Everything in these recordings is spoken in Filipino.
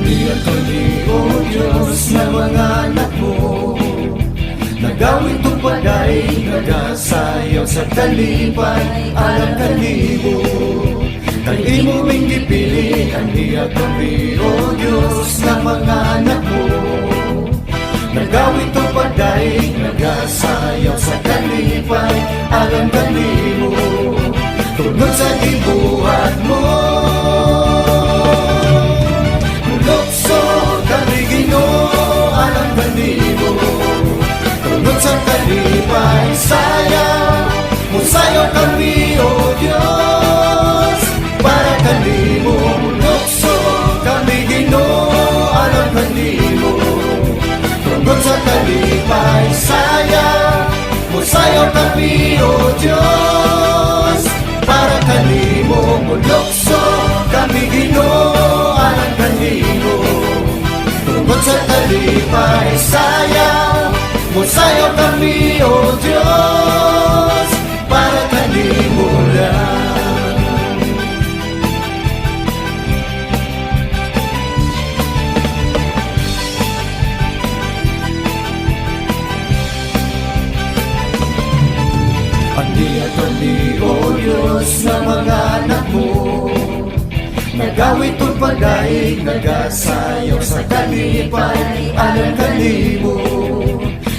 Iniatuloy, O Diyos, na mga anak mo. Nagawin tupaday, nagasayaw sa kalipay, alang kalibo. Kay imo ming gipili, iniatuloy, O Diyos, na mga anak mo. Nagawin tupaday, nagasayaw sa kalipay, alang kalibo. Tungod sa gibuhat mo, lukso kami Ginoo, alang kalibo. Tungod sa kalipay, sayaw kami, O Diyos, para kalibo. Lukso kami Ginoo, alang kalibo. Tungod sa kalipay, sayaw kami, O Diyos, para kanimo. Lukso kami Ginoo, alang kanimo. Tungod sa kalipay, sayaw kami, O Diyos, para kanimo lang. Aniatuloy, O Diyos, na mga anak mo. Nagawin tupaday, nagasayaw sa kalipay, alang kalibo.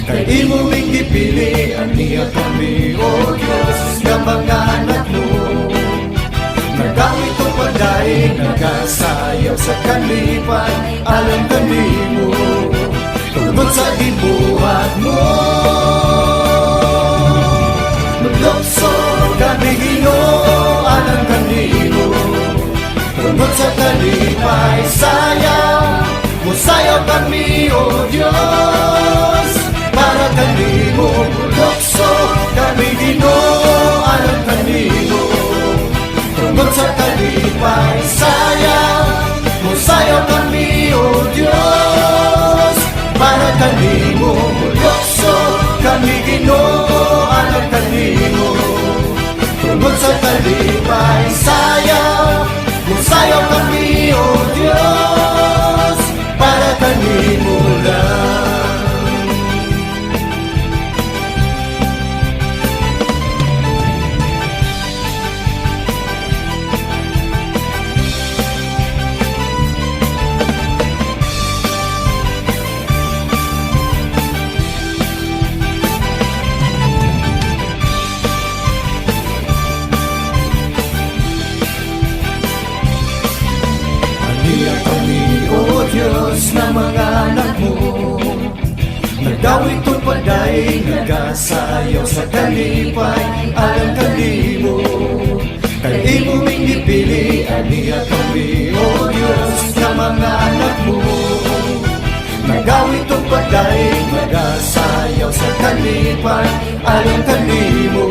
Kay imo ming gipili, aniatuloy, O Diyos, na mga anak mo. Nagawin tupaday, nagasayaw sa kalipay, alang kalibo. Tungod sa gibuhat mo, lukso kami Ginoo, alang kanimo. Tungod sa kalipay, sayaw kami, O Diyos, para kanimo. Lukso kami Ginoo, alang kanimo. Tungod sa kalipay, sayaw kami, O Diyos, para kanimo. Lukso kami Ginoo, alang kanimo. Tungod sa kalipay, sayaw kami, O Diyos, para kanimo lang. Kami, O Diyos, na mga anak mo. Nagawin tupaday, nagasayaw sa kalipay, alang kalibo. Kay imo ming gipili, aniya kami, O Diyos, na mga anak mo. Nagawin tupaday, nagasayaw sa kalipay, alang kalibo.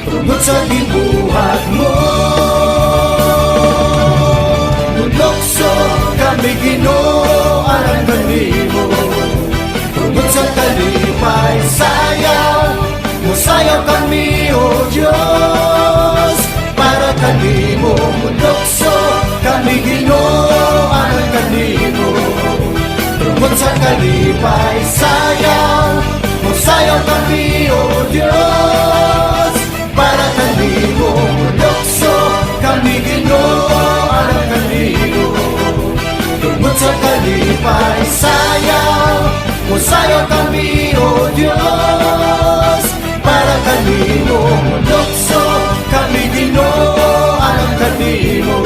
Tungod sa gibuhat mo, lukso kami Ginoo, alang kanimo. Tungod sa kalipay, sayaw kami, O Diyos, para kanimo. Lukso kami Ginoo, alang kanimo. Tungod sa kalipay, sayaw kami, O Diyos, para kanimo. Lukso kami Ginoo, alang kanimo. Tungod sa kalipay, sayaw kami, O Diyos, para kanimo. Lukso kami Ginoo, alang kanimo.